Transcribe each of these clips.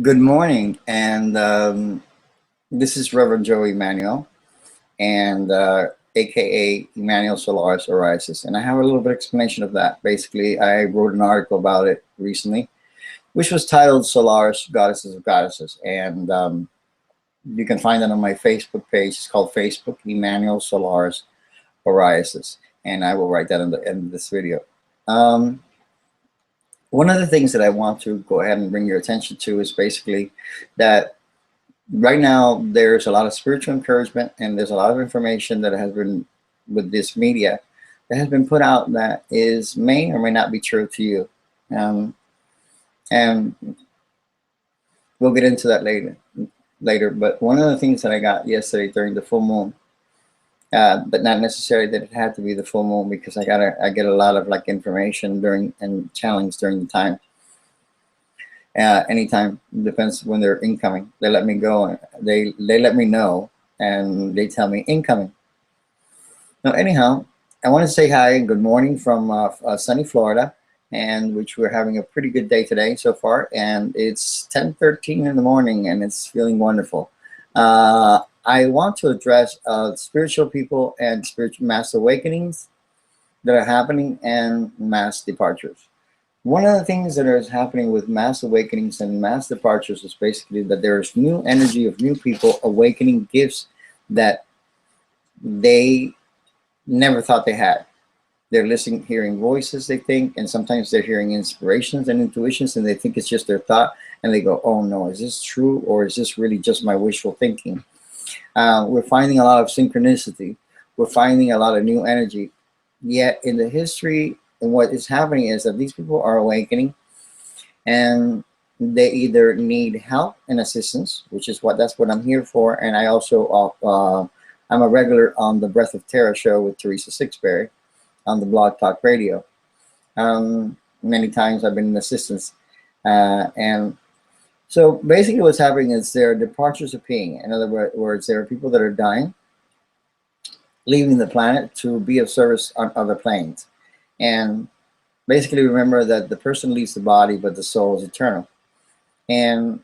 Good morning, and this is revjoeyemanuel, and aka Emanuel Solaris arises. And I have a little bit of explanation of that. Basically, I wrote an article about it recently, which was titled Solaris, Goddesses of Goddesses. And you can find it on my Facebook page. It's called Facebook Emanuel Solaris arises. And I will write that in the end of this video. Um, One of the things that I want to go ahead and bring your attention to is basically that right now there's a lot of spiritual encouragement and there's a lot of information that has been with this media that has been put out that is may or may not be true to you. Um, and we'll get into that later. But one of the things that I got yesterday during the full moon, but not necessarily that it had to be the full moon, because I get a lot of like information during and challenge during the time. Anytime, depends when they're incoming. They let me go, and they let me know, and they tell me incoming. Now, anyhow, I want to say hi and good morning from sunny Florida, and which we're having a pretty good day today so far. And it's 10:13 in the morning, and it's feeling wonderful. I want to address spiritual people and spiritual mass awakenings that are happening and mass departures. One of the things that is happening with mass awakenings and mass departures is basically that there's new energy of new people awakening gifts that they never thought they had. They're listening, hearing voices, they think, and sometimes they're hearing inspirations and intuitions, and they think it's just their thought, and they go, oh no, is this true, or is this really just my wishful thinking? We're finding a lot of synchronicity. We're finding a lot of new energy. Yet in the history, and what is happening is that these people are awakening, and they either need help and assistance, which is that's what I'm here for. And I also I'm a regular on the Breath of Terra show with Teresa Sixberry on the Blog Talk Radio. Many times I've been in assistance, and so basically what's happening is there are departures of being. In other words, there are people that are dying, leaving the planet to be of service on other planes. And basically remember that the person leaves the body, but the soul is eternal. And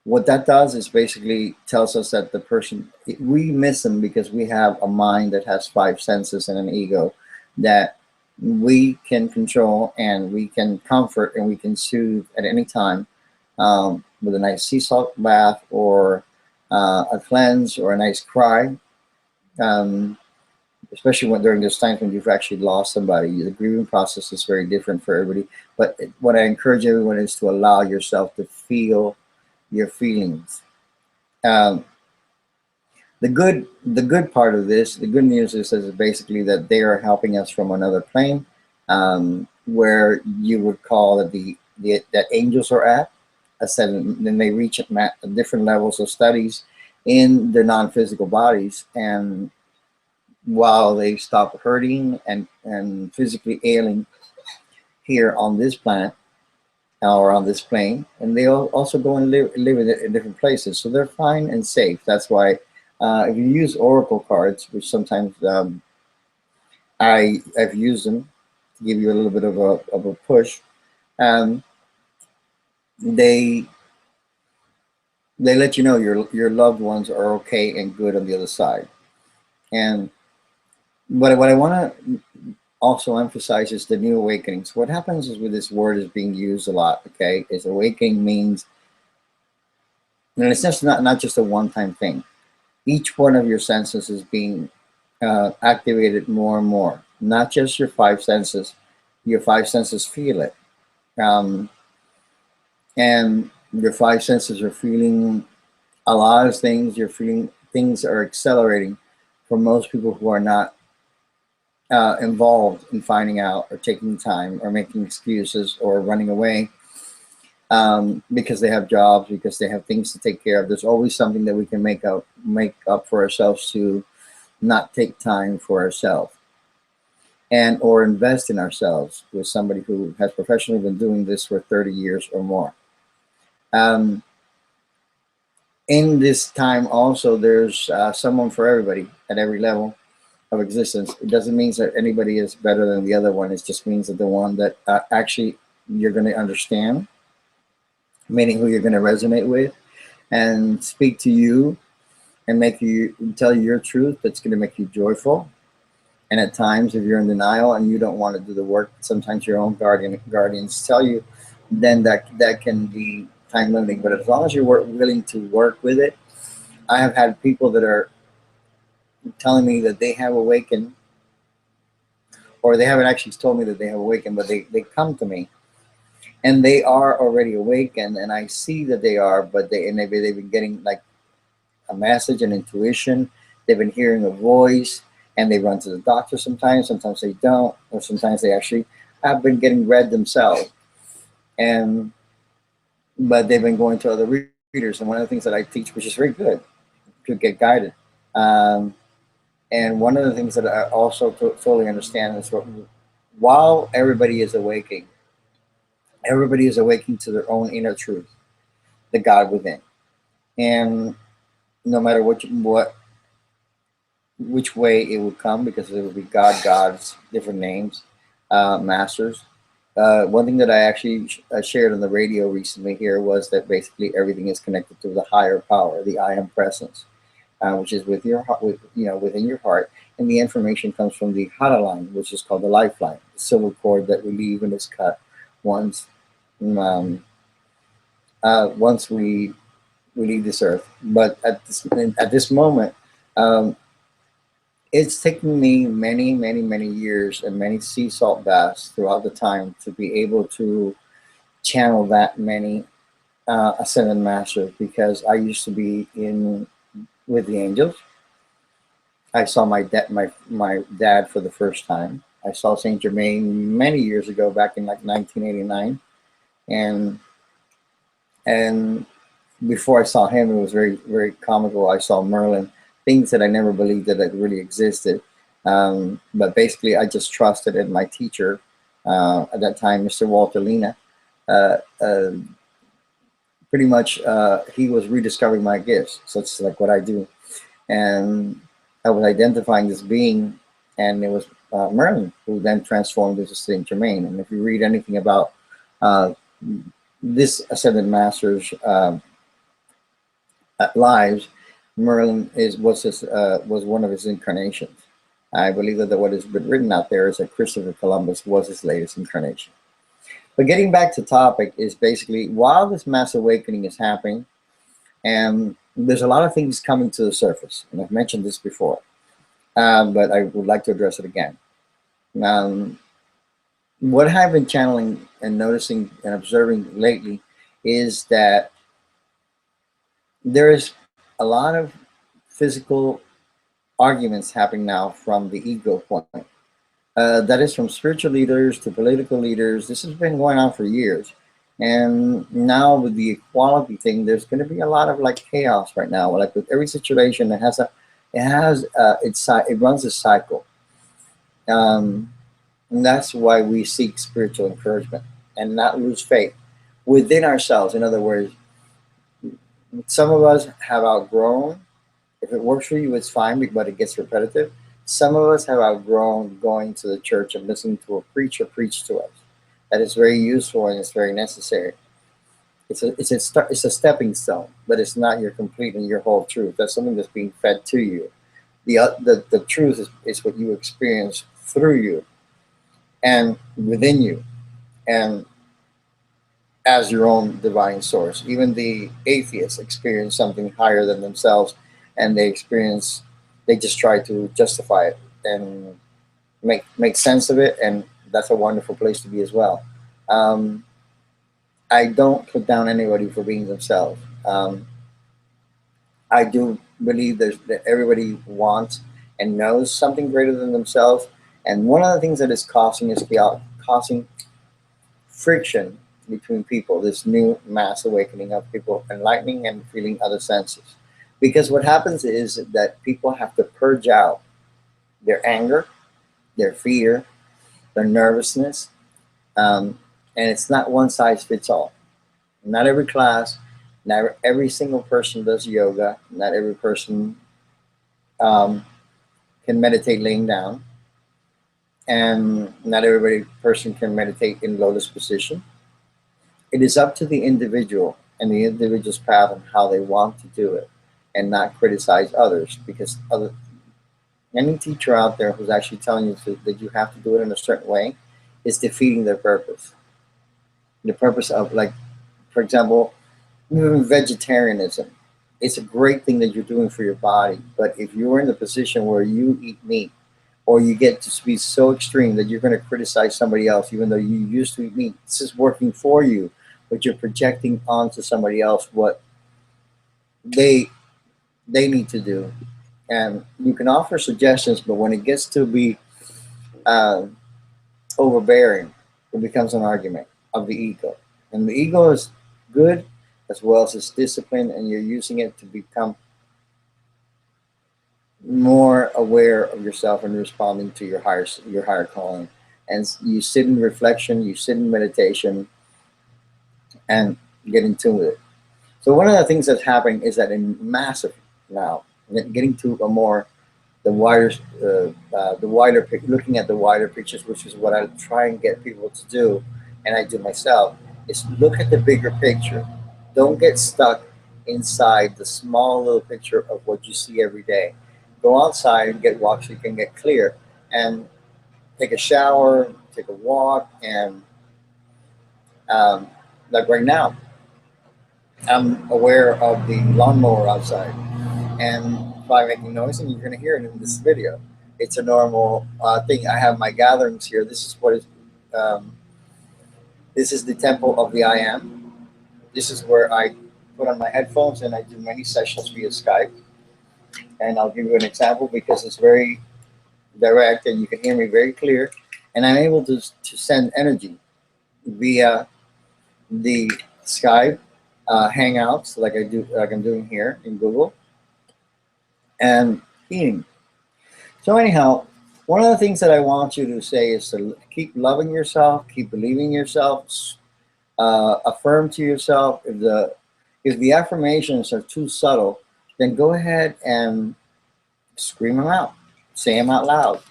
what that does is basically tells us that the person, we miss them because we have a mind that has 5 senses and an ego that we can control, and we can comfort, and we can soothe at any time with a nice sea salt bath, or a cleanse, or a nice cry. Especially during those times when you've actually lost somebody. The grieving process is very different for everybody. But what I encourage everyone is to allow yourself to feel your feelings. The good part of this, the good news is basically that they are helping us from another plane, where you would call it that angels are at. I said, then they reach at different levels of studies in their non-physical bodies, and while they stop hurting and physically ailing here on this planet or on this plane, and they also go and live in different places, so they're fine and safe. That's why if you use oracle cards, which sometimes I've used them to give you a little bit of a push, they let you know your loved ones are okay and good on the other side. And what I want to also emphasize is the new awakenings. What happens is with this word is being used a lot, okay, is awakening means, and it's just not just a one-time thing. Each one of your senses is being activated more and more. Not just your 5 senses. Your 5 senses feel it. And your 5 senses are feeling a lot of things. You're feeling things are accelerating for most people who are not involved in finding out, or taking time, or making excuses, or running away because they have jobs, because they have things to take care of. There's always something that we can make up for ourselves to not take time for ourselves, and or invest in ourselves with somebody who has professionally been doing this for 30 years or more. In this time also, there's someone for everybody at every level of existence. It doesn't mean that anybody is better than the other one. It just means that the one that actually you're going to understand meaning who you're going to resonate with and speak to you and make you tell you your truth. That's going to make you joyful. And at times, if you're in denial and you don't want to do the work, sometimes your own guardians tell you, then that can be time limiting. But as long as you're willing to work with it, I have had people that are telling me that they have awakened, or they haven't actually told me that they have awakened, but they come to me and they are already awakened, and I see that they are, but they've been getting like a message, an intuition. They've been hearing a voice, and they run to the doctor sometimes. Sometimes they don't, or sometimes they actually have been getting read themselves. And but they've been going to other readers. And one of the things that I teach, which is very good, to get guided. Um, and one of the things that I also totally understand is while everybody is awakening to their own inner truth, the God within. And no matter which way it would come, because it would be gods, different names, masters. One thing that I actually shared on the radio recently here was that basically everything is connected to the higher power, the I am presence, which is with your heart, within your heart, and the information comes from the Hara line, which is called the lifeline, the silver cord that we leave and is cut once um, once we leave this earth. But at this moment, um, it's taken me many years and many sea salt baths throughout the time to be able to channel that many ascended masters, because I used to be in with the angels. I saw my dad for the first time. I saw Saint Germain many years ago, back in like 1989, and and before I saw him, it was very comical. I saw Merlin, things that I never believed that it really existed. But basically, I just trusted in my teacher at that time, Mr. Walter Lena. Uh, uh, Pretty much, he was rediscovering my gifts. So it's like what I do, and I was identifying this being, and it was Merlin, who then transformed into Saint Germain. And if you read anything about uh, this ascended master's lives, Merlin was one of his incarnations. I believe that what has been written out there is that Christopher Columbus was his latest incarnation. But getting back to topic is basically, while this mass awakening is happening, and there's a lot of things coming to the surface, and I've mentioned this before, but I would like to address it again. Um, what I've been channeling and noticing and observing lately is that there is a lot of physical arguments happening now from the ego point. That is from spiritual leaders to political leaders. This has been going on for years. And now with the equality thing, there's going to be a lot of like chaos right now. Like with every situation, it runs a cycle. Um, and that's why we seek spiritual encouragement and not lose faith within ourselves. In other words, some of us have outgrown. If it works for you, it's fine, but it gets repetitive. Some of us have outgrown going to the church and listening to a preacher preach to us. That is very useful and it's very necessary. It's a stepping stone, but it's not your complete and your whole truth. That's something that's being fed to you. The truth is what you experience through you and within you, and as your own divine source. Even the atheists experience something higher than themselves, and they just try to justify it and make sense of it, and that's a wonderful place to be as well. Um, I don't put down anybody for being themselves. I do believe that everybody wants and knows something greater than themselves, and one of the things that is causing friction between people, this new mass awakening of people enlightening and feeling other senses. Because what happens is that people have to purge out their anger, their fear, their nervousness, and it's not one size fits all. Not every class, not every single person does yoga, not every person um, can meditate laying down, and not every person can meditate in lotus position. It is up to the individual and the individual's path and how they want to do it, and not criticize others, because any teacher out there who's actually telling you that you have to do it in a certain way is defeating their purpose. The purpose of, like, for example, even vegetarianism. It's a great thing that you're doing for your body, but if you're in the position where you eat meat, or you get to be so extreme that you're going to criticize somebody else, even though you used to eat meat, this is working for you, but you're projecting onto somebody else what they need to do. And you can offer suggestions, but when it gets to be overbearing, it becomes an argument of the ego. And the ego is good as well as it's discipline, and you're using it to become more aware of yourself and responding to your higher calling. And you sit in reflection, you sit in meditation, and get in tune with it. So one of the things that's happening is that in massive now, getting to a more looking at the wider pictures, which is what I try and get people to do, and I do myself, is look at the bigger picture. Don't get stuck inside the small little picture of what you see every day. Go outside and get walks so you can get clear, and take a shower, take a walk, and like right now, I'm aware of the lawnmower outside, and by making noise, and you're going to hear it in this video. It's a normal thing. I have my gatherings here. This is what is. This is the temple of the I Am. This is where I put on my headphones and I do many sessions via Skype. And I'll give you an example because it's very direct and you can hear me very clear. And I'm able to send energy via the Skype Hangouts, like I'm doing here in Google, and healing. So anyhow, one of the things that I want you to say is to keep loving yourself, keep believing yourself, affirm to yourself. If the affirmations are too subtle, then go ahead and scream them out, say them out loud.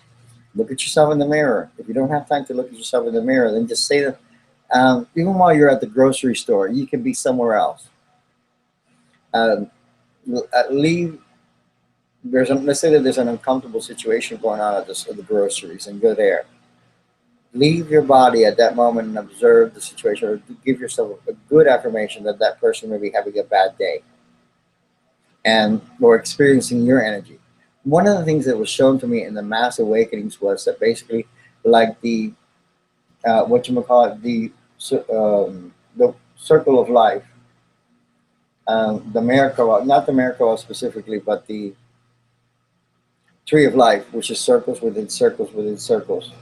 Look at yourself in the mirror. If you don't have time to look at yourself in the mirror, then just say them. Even while you're at the grocery store, you can be somewhere else. Let's say that there's an uncomfortable situation going on at the groceries, and go there. Leave your body at that moment and observe the situation, or give yourself a good affirmation that that person may be having a bad day, or experiencing your energy. One of the things that was shown to me in the mass awakenings was that basically, like the the circle of life, the Merkaba, not the Merkaba specifically, but the tree of life, which is circles within circles within circles.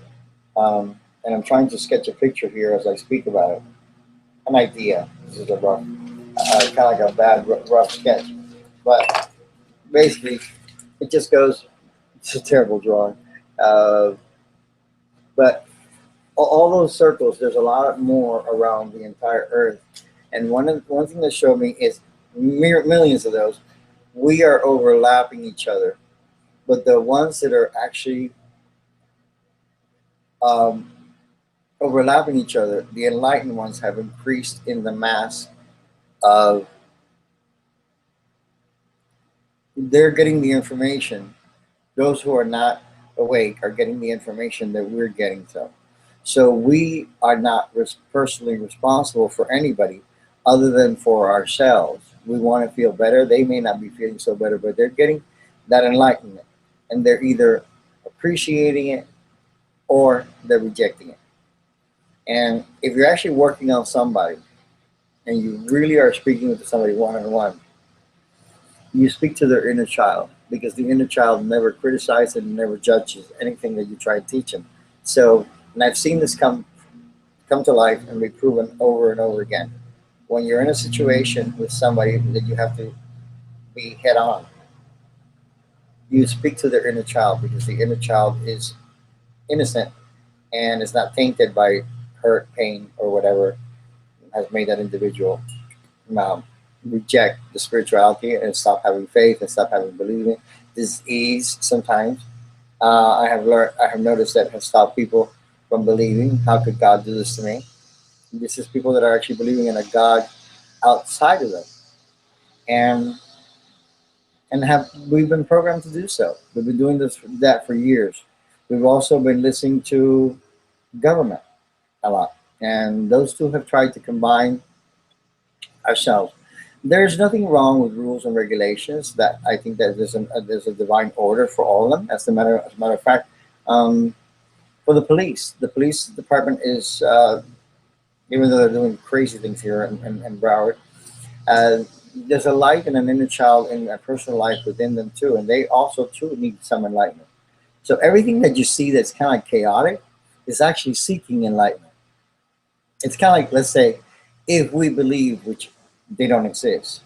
And I'm trying to sketch a picture here as I speak about it. An idea. This is a rough, kind of like a bad rough sketch, but basically, it just goes. It's a terrible drawing, but all those circles. There's a lot more around the entire Earth, and one thing that showed me is millions of those. We are overlapping each other, but the ones that are actually overlapping each other, the enlightened ones have increased in the mass of. They're getting the information. Those who are not awake are getting the information that we're getting to. So we are not personally responsible for anybody other than for ourselves. We want to feel better. They may not be feeling so better, but they're getting that enlightenment. And they're either appreciating it or they're rejecting it. And if you're actually working on somebody and you really are speaking with somebody one-on-one, you speak to their inner child, because the inner child never criticizes and never judges anything that you try to teach them. So, and I've seen this come to life and be proven over and over again. When you're in a situation with somebody that you have to be head on, you speak to their inner child, because the inner child is innocent and is not tainted by hurt, pain, or whatever has made that individual reject the spirituality and stop having faith and stop having believing. Disease sometimes I have noticed that has stopped people from believing. How could God do this to me? This is people that are actually believing in a God outside of them, and we've been programmed to do so. We've been doing that for years. We've also been listening to government a lot, and those two have tried to combine ourselves. There's nothing wrong with rules and regulations. That I think that there's a divine order for all of them. As a matter of fact, for the police department is, even though they're doing crazy things here in Broward, uh, there's a light and an inner child in a personal life within them too, and they also too need some enlightenment. So everything that you see that's kind of like chaotic is actually seeking enlightenment. It's kind of like, let's say, if we believe, which they don't exist,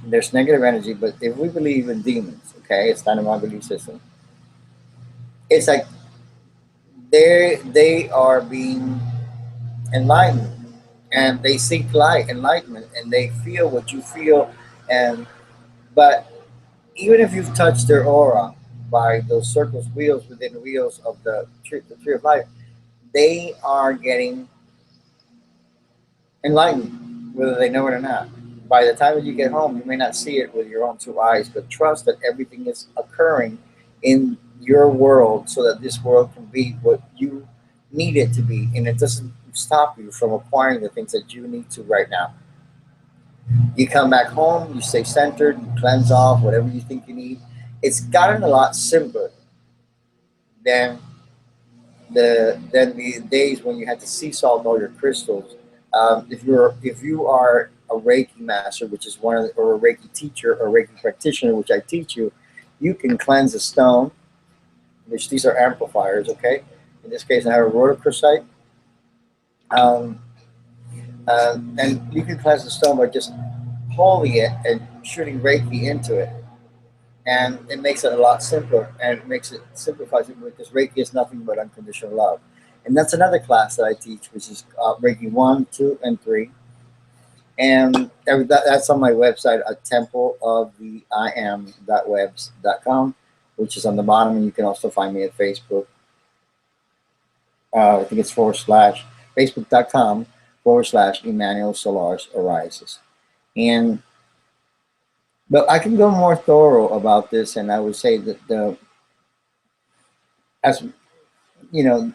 there's negative energy, but if we believe in demons, okay, it's not in my belief system. It's like they are being enlightened, and they seek light, enlightenment, and they feel what you feel, and but even if you've touched their aura by those circles, wheels within wheels of the tree of life, they are getting enlightened, whether they know it or not. By the time that you get home, you may not see it with your own two eyes, but trust that everything is occurring in your world so that this world can be what you need it to be, and it doesn't stop you from acquiring the things that you need to right now. You come back home, you stay centered, you cleanse off whatever you think you need. It's gotten a lot simpler than the days when you had to sea salt all your crystals. If you are a Reiki master, which is one of or a Reiki teacher or Reiki practitioner, which I teach you, you can cleanse a stone, which these are amplifiers. Okay, in this case, I have a rhodochrosite, um, and you can cleanse the stone by just holding it and shooting Reiki into it, and it makes it a lot simpler, and it makes it simplifies it because Reiki is nothing but unconditional love. And that's another class that I teach, which is Reiki 1, 2, and 3. And that's on my website at temple of the iam.webs.com, which is on the bottom, and you can also find me at Facebook. I think it's facebook.com/Emanuel Solaris arises. And but I can go more thorough about this, and I would say that as you know,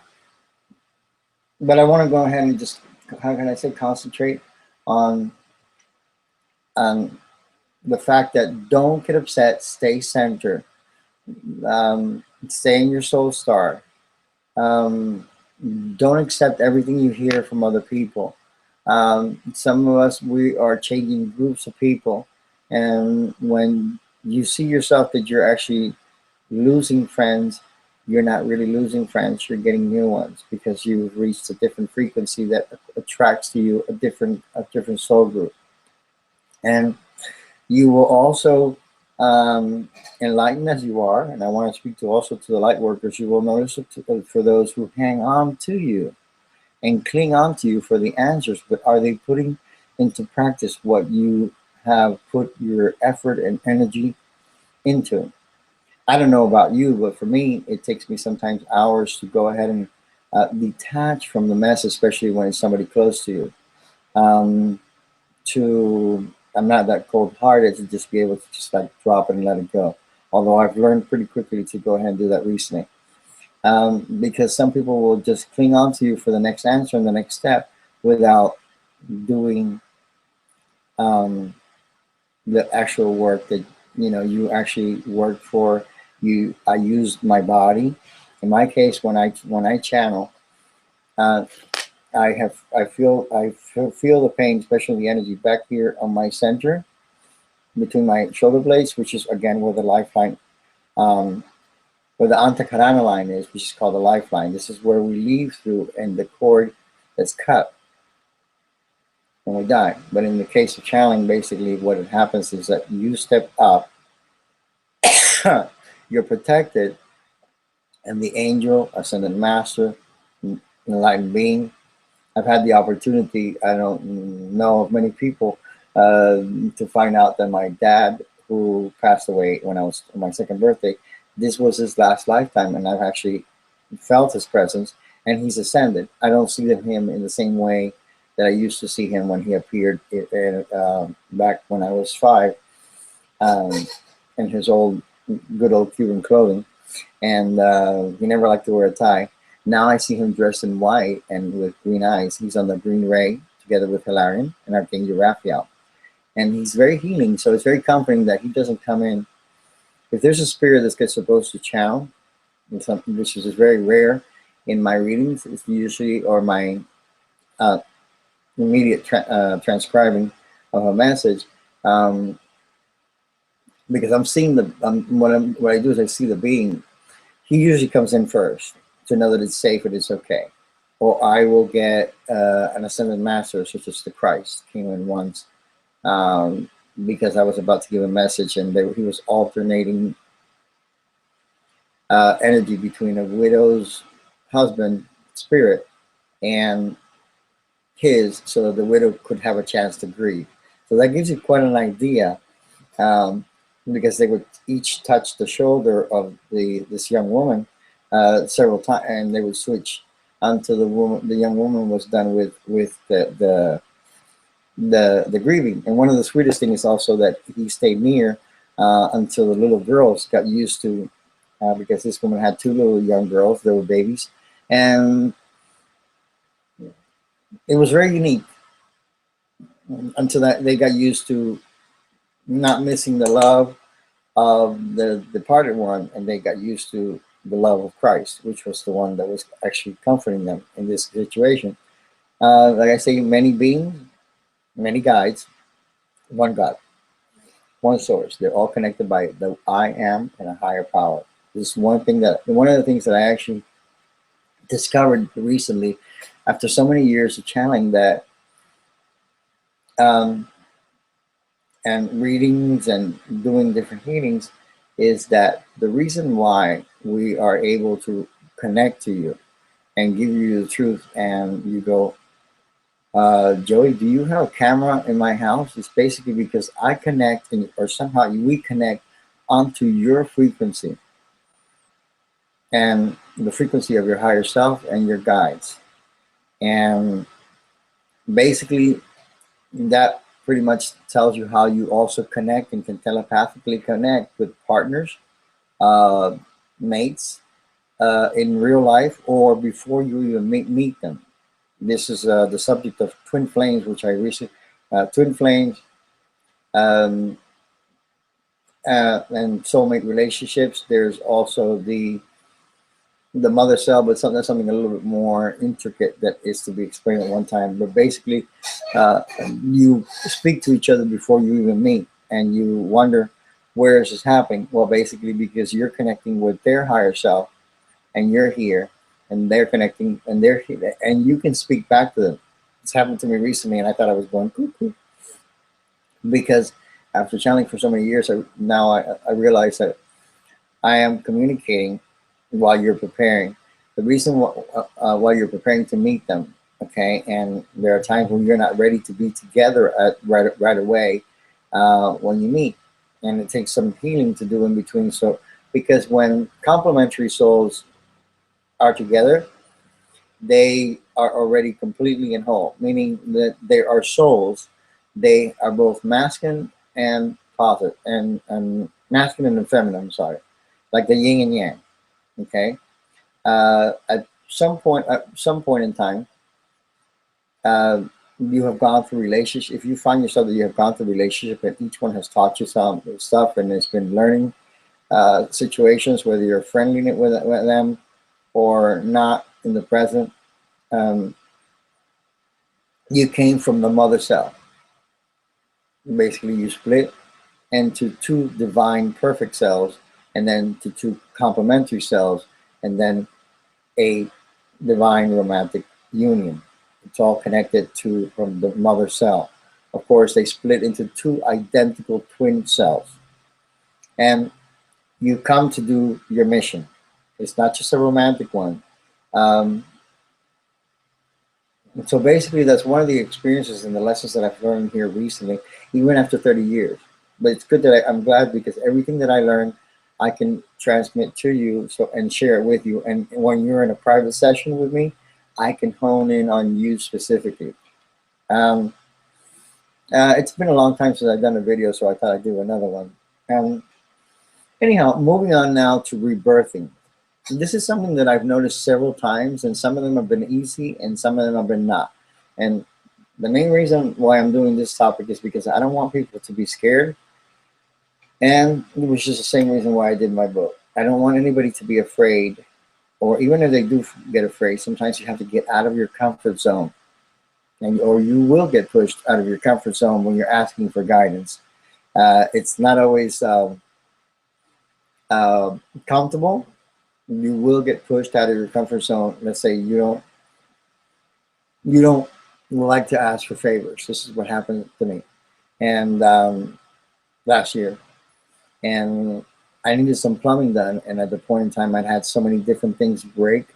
but I want to go ahead and just, how can I say, concentrate on the fact that don't get upset, stay centered, stay in your soul star. Don't accept everything you hear from other people. Some of us, we are changing groups of people, and when you see yourself that you're actually losing friends, you're not really losing friends, you're getting new ones because you've reached a different frequency that attracts to you a different soul group. And you will also enlighten as you are, and I want to speak to also to the light workers. You will notice it for those who hang on to you and cling on to you for the answers, but are they putting into practice what you have put your effort and energy into? I don't know about you, but for me, it takes me sometimes hours to go ahead and detach from the mess, especially when it's somebody close to you. I'm not that cold-hearted to just be able to just like drop it and let it go. Although I've learned pretty quickly to go ahead and do that recently. Because some people will just cling on to you for the next answer and the next step without doing the actual work that you actually work for. I use my body. In my case, when I channel, I feel the pain, especially the energy back here on my center between my shoulder blades, which is again where the lifeline, where the antakarana line is, which is called the lifeline. This is where we leave through, and the cord that's cut when we die. But in the case of channeling, basically what happens is that you step up, you're protected, and the angel, ascended master, enlightened being. I've had the opportunity, I don't know of many people, to find out that my dad, who passed away when I was on my second birthday, this was his last lifetime, and I've actually felt his presence, and he's ascended. I don't see him in the same way that I used to see him when he appeared back when I was 5, in his good old Cuban clothing, and he never liked to wear a tie. Now I see him dressed in white and with green eyes. He's on the green ray together with Hilarion and Archangel Raphael, and he's very healing. So it's very comforting that he doesn't come in. If there's a spirit that's supposed to channel, and something which is very rare in my readings, it's usually, or my immediate transcribing of a message, because I'm seeing what I do is I see the being. He usually comes in first to know that it's safe and it's okay. Or I will get an ascended master, such as the Christ, came in once, because I was about to give a message, and he was alternating energy between a widow's husband spirit and his, so that the widow could have a chance to grieve. So that gives you quite an idea, because they would each touch the shoulder of this young woman several times, and they would switch until the young woman was done with the grieving. And one of the sweetest things is also that he stayed near until the little girls got used to, because this woman had 2 little young girls, they were babies, and it was very unique until that they got used to not missing the love of the departed one, and they got used to the love of Christ, which was the one that was actually comforting them in this situation. Like I say, many beings, many guides, one God, one source. They're all connected by the I am and a higher power. This is one of the things that I actually discovered recently, after so many years of channeling that, and readings and doing different healings, is that the reason why we are able to connect to you and give you the truth, and you go, Joey, do you have a camera in my house? It's basically because I connect, or somehow we connect onto your frequency and the frequency of your higher self and your guides. And basically that pretty much tells you how you also connect and can telepathically connect with partners, mates, in real life, or before you even meet them. This is the subject of twin flames, which I recently, twin flames, and soulmate relationships. There's also the mother cell, but something a little bit more intricate that is to be explained at one time. But basically, you speak to each other before you even meet, and you wonder, where is this happening? Well, basically because you're connecting with their higher self, and you're here, and they're connecting, and they're here, and you can speak back to them. It's happened to me recently, and I thought I was going cuckoo, because after channeling for so many years, I realize that I am communicating while you're preparing. The reason why you're preparing to meet them, okay? And there are times when you're not ready to be together right away when you meet, and it takes some healing to do in between. So, because when complementary souls are together, they are already completely in whole, meaning that they are souls. They are both masculine and positive, and masculine and feminine. I'm sorry, like the yin and yang. Okay, at some point in time, you have gone through relationship. If you find yourself that you have gone through relationship, and each one has taught you some stuff, and it's been learning situations, whether you're friendly with them or not in the present, you came from the mother cell. Basically, you split into 2 divine perfect cells, and then to 2 complementary cells, and then a divine romantic union. It's all connected from the mother cell. Of course, they split into 2 identical twin cells, and you come to do your mission. It's not just a romantic one. So basically, that's one of the experiences and the lessons that I've learned here recently, even after 30 years. But it's good that I'm glad, because everything that I learned, I can transmit to you, and share it with you. And when you're in a private session with me, I can hone in on you specifically. Um, it's been a long time since I've done a video, so I thought I'd do another one. Anyhow, moving on now to rebirthing. This is something that I've noticed several times, and some of them have been easy and some of them have been not. And the main reason why I'm doing this topic is because I don't want people to be scared, and which is the same reason why I did my book. I don't want anybody to be afraid, or even if they do get afraid, sometimes you have to get out of your comfort zone, and or you will get pushed out of your comfort zone when you're asking for guidance. It's not always comfortable. You will get pushed out of your comfort zone. Let's say you don't like to ask for favors. This is what happened to me, and last year, and I needed some plumbing done. And at the point in time, I'd had so many different things break,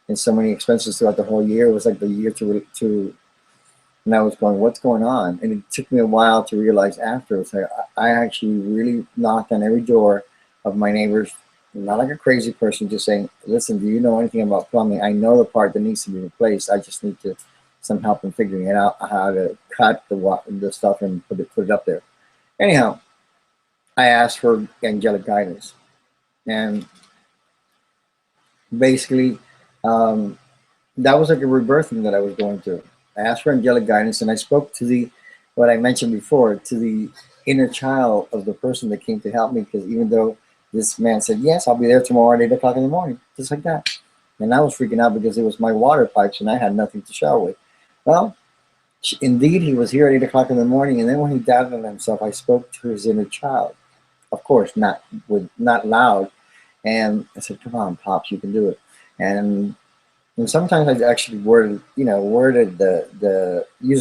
and so many expenses throughout the whole year. It was like the year to. And I was going, what's going on? And it took me a while to realize afterwards. I actually really knocked on every door of my neighbors, not like a crazy person, just saying, listen, do you know anything about plumbing? I know the part that needs to be replaced. I just need to some help in figuring it out, how to cut the stuff and put it up there. Anyhow, I asked for angelic guidance. And basically, that was like a rebirthing that I was going through. I asked for angelic guidance, and I spoke to what I mentioned before, to the inner child of the person that came to help me, because even though this man said, yes, I'll be there tomorrow at 8 o'clock in the morning, just like that. And I was freaking out because it was my water pipes and I had nothing to shower with. Well, indeed, he was here at 8 o'clock in the morning, and then when he doubted on himself, I spoke to his inner child. Of course, not loud. And I said, come on, Pops, you can do it. And sometimes I actually used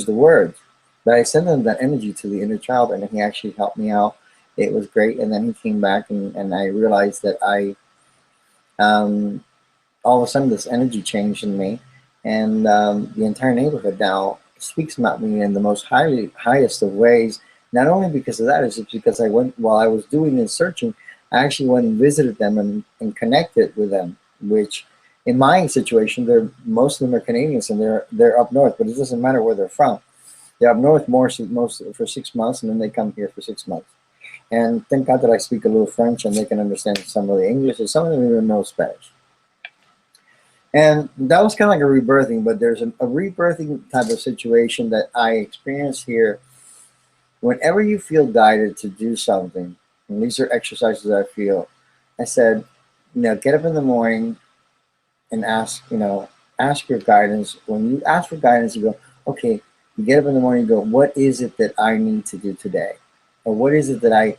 the words, but I sent them that energy to the inner child, and he actually helped me out. It was great. And then he came back, and I realized that all of a sudden this energy changed in me, and the entire neighborhood now speaks about me in the most highest of ways. Not only because of that, it's just because while I was doing this searching, I actually went and visited them and connected with them, which in my situation, most of them are Canadians, and they're up north, but it doesn't matter where they're from. They're up north most for 6 months, and then they come here for 6 months. And thank God that I speak a little French, and they can understand some of the English, and some of them even know Spanish. And that was kind of like a rebirthing, but there's a rebirthing type of situation that I experienced here. Whenever you feel guided to do something, and these are exercises I feel, I said, get up in the morning and ask your guidance. When you ask for guidance, you go, okay, you get up in the morning, you go, what is it that I need to do today? Or what is it that I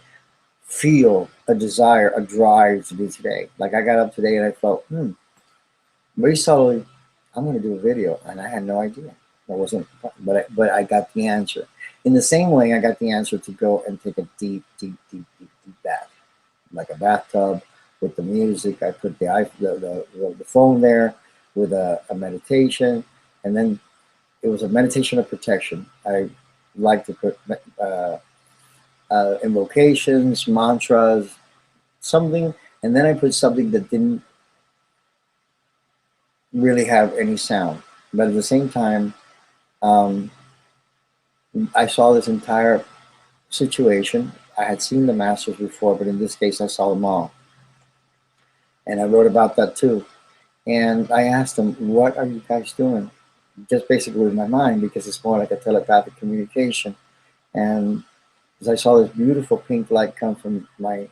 feel a desire, a drive to do today? Like I got up today and I felt, very subtly, I'm going to do a video, and I had no idea. That wasn't, but I got the answer. In the same way, I got the answer to go and take a deep bath, like a bathtub with the music. I put the phone there with a meditation, and then it was a meditation of protection. I like to put invocations, mantras, something, and then I put something that didn't really have any sound, but at the same time, I saw this entire situation. I had seen the masters before, but in this case, I saw them all, and I wrote about that too. And I asked them, "What are you guys doing?" Just basically with my mind, because it's more like a telepathic communication. And as I saw this beautiful pink light come from my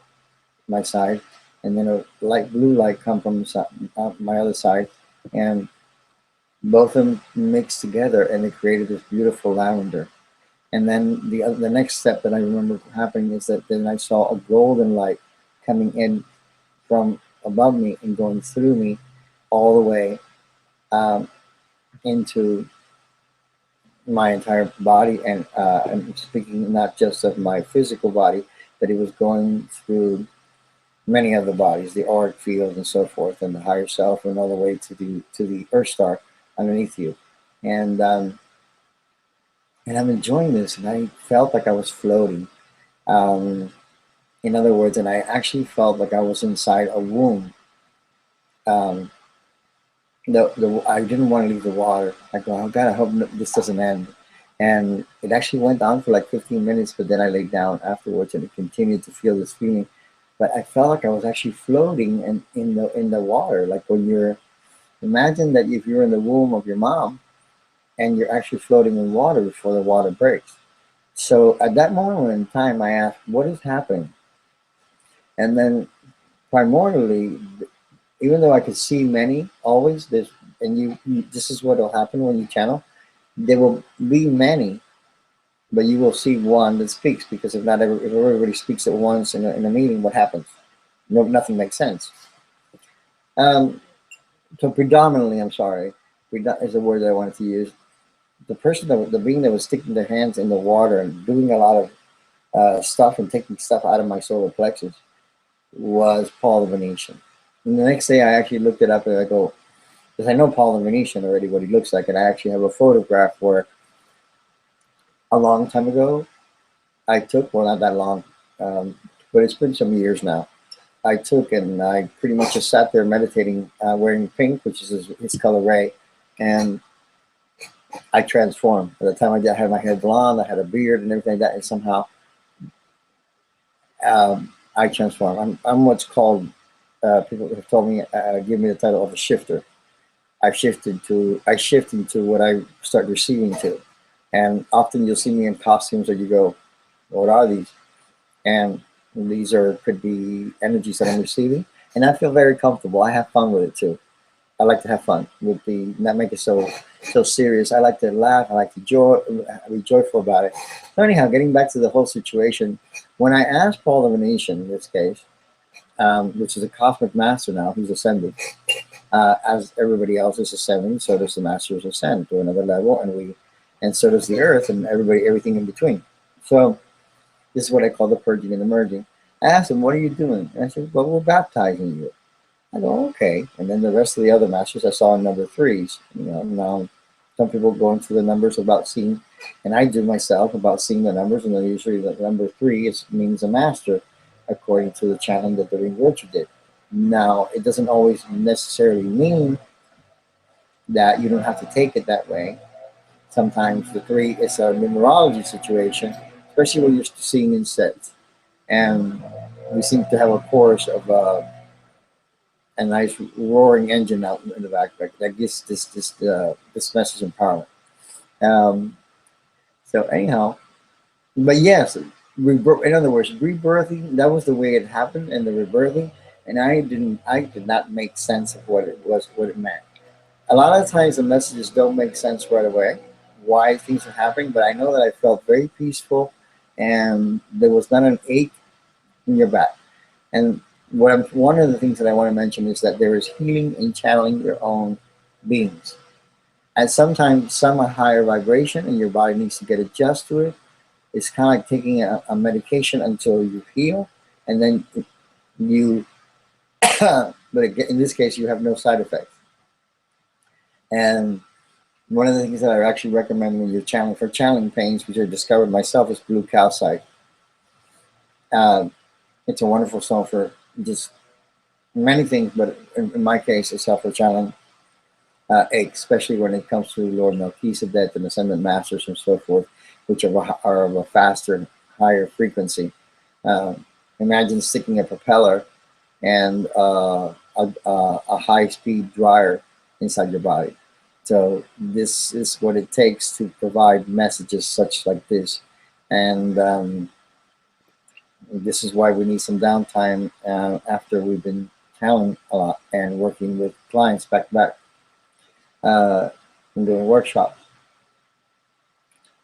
side, and then a light blue light come from my other side, and both of them mixed together, and it created this beautiful lavender. And then the next step that I remember happening is that then I saw a golden light coming in from above me and going through me all the way into my entire body. And I'm speaking not just of my physical body, but it was going through many other bodies, the auric field and so forth, and the higher self, and all the way to the Earth star underneath you. And I'm enjoying this, and I felt like I was floating. In other words, and I actually felt like I was inside a womb. I didn't want to leave the water. I go, oh God, I hope this doesn't end. And it actually went on for like 15 minutes, but then I laid down afterwards and it continued to feel this feeling. But I felt like I was actually floating in the water. Like when you're, imagine that if you're in the womb of your mom and you're actually floating in water before the water breaks. So at that moment in time, I asked, what is happening? And then primordially, even though I could see many, always, there's, and this is what will happen when you channel, there will be many, but you will see one that speaks, because if everybody speaks at once in a meeting, what happens? No, nothing makes sense. So predominantly, I'm sorry, is the word that I wanted to use. The being that was sticking their hands in the water and doing a lot of stuff and taking stuff out of my solar plexus was Paul the Venetian. And the next day, I actually looked it up and I go, because I know Paul the Venetian already, what he looks like, and I actually have a photograph where a long time ago I took, well, not that long, but it's been some years now. I took and I pretty much just sat there meditating, wearing pink, which is his color ray, and I transformed. By the time I had my hair blonde, I had a beard and everything like that, and somehow I transformed. I'm what's called, people have told me, give me the title of a shifter. I shift into what I start receiving to. And often you'll see me in costumes that you go, what are these? And these could be energies that I'm receiving. And I feel very comfortable. I have fun with it too. I like to have fun with not make it so serious. I like to laugh. I like to be joyful about it. So anyhow, getting back to the whole situation, when I asked Paul the Venetian, in this case, which is a cosmic master now, he's ascended. As everybody else is ascending, so does the masters ascend to another level, and so does the earth and everything in between. So this is what I call the purging and the merging. I asked him, what are you doing? And I said, well, we're baptizing you. I go, okay. And then the rest of the other masters I saw in number threes. Now some people go into the numbers about seeing, and I do myself about seeing the numbers, and then usually the number three means a master, according to the channeling that the Rebirthing did. Now, it doesn't always necessarily mean that you don't have to take it that way. Sometimes the three is a numerology situation, especially when you're seeing in sets. And we seem to have a chorus of a nice roaring engine out in the back that gives this message empowerment. So anyhow, but yes, in other words, rebirthing, that was the way it happened, and the rebirthing, and I did not make sense of what it meant. A lot of times the messages don't make sense right away, why things are happening, but I know that I felt very peaceful, and there was not an ache in your back. And one of the things that I want to mention is that there is healing in channeling your own beings. And sometimes some are higher vibration and your body needs to get adjusted to it. It's kind of like taking a medication until you heal, and then you, but in this case, you have no side effects. And one of the things that I actually recommend when you're channeling, for channeling pains, which I discovered myself, is blue calcite. It's a wonderful stone for just many things, but in my case, it's helpful for channeling aches, especially when it comes to Lord Melchizedek and Ascendant Masters and so forth, which are of a faster, higher frequency. Imagine sticking a propeller and a high-speed dryer inside your body. So this is what it takes to provide messages such like this. And this is why we need some downtime after we've been channeling a lot and working with clients back to back and doing workshops.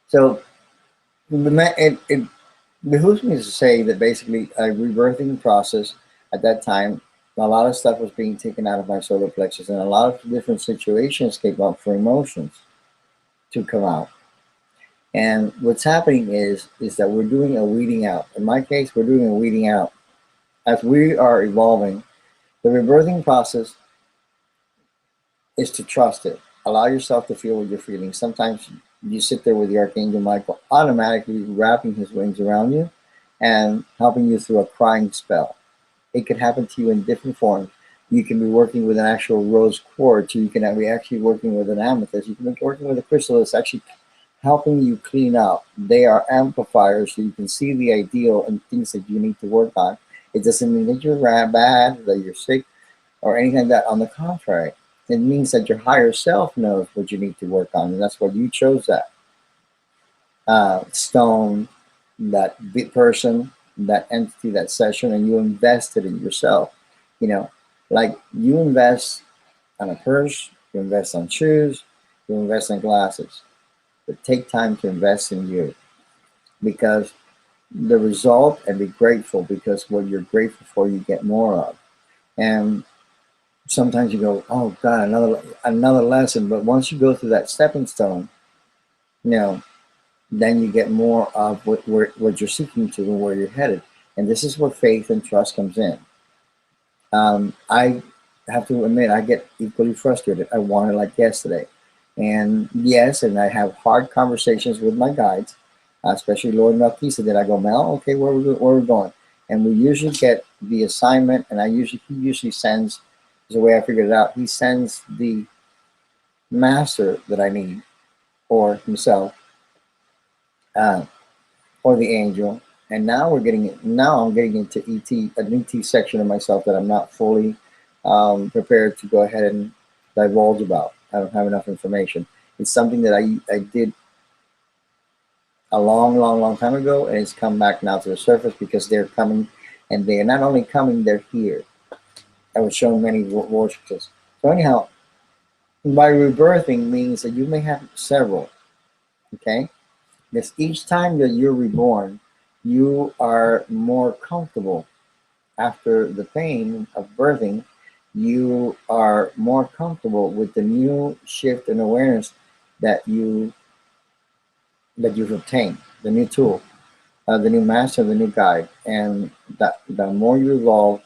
So it behooves me to say that basically a rebirthing process at that time, a lot of stuff was being taken out of my solar plexus, and a lot of different situations came up for emotions to come out. And what's happening is that we're doing a weeding out. In my case, we're doing a weeding out. As we are evolving, the rebirthing process is to trust it. Allow yourself to feel what you're feeling. Sometimes you sit there with the Archangel Michael automatically wrapping his wings around you and helping you through a crying spell. It could happen to you in different forms. You can be working with an actual rose quartz, or you can be actually working with an amethyst. You can be working with a crystal that's actually helping you clean up. They are amplifiers so you can see the ideal and things that you need to work on. It doesn't mean that you're bad, that you're sick, or anything like that. On the contrary, it means that your higher self knows what you need to work on, and that's what you chose that stone, that big person, that entity, that session, and you invested in yourself. You know, like you invest on a purse, you invest on shoes, you invest in glasses. But take time to invest in you, because the result, and be grateful, because what you're grateful for, you get more of. And sometimes you go, oh God, another lesson. But once you go through that stepping stone, you know, then you get more of what you're seeking to and where you're headed. And this is where faith and trust comes in. I have to admit, I get equally frustrated. I want it like yesterday. And yes, and I have hard conversations with my guides, especially Lord Melchizedek. That I go, Mel, okay, where we going? And we usually get the assignment, and he usually sends, is the way I figured it out, he sends the master that I need, or himself, or the angel. And now I'm getting into an ET section of myself that I'm not fully prepared to go ahead and divulge about. I don't have enough information. It's something that I did a long time ago, and it's come back now to the surface because they're coming, and they are not only coming, they're here. I was shown many worships. So anyhow, by rebirthing means that you may have several, okay? Because each time that you're reborn, you are more comfortable. After the pain of birthing, you are more comfortable with the new shift and awareness that you've obtained, the new tool, the new master, the new guide. And that the more you evolve,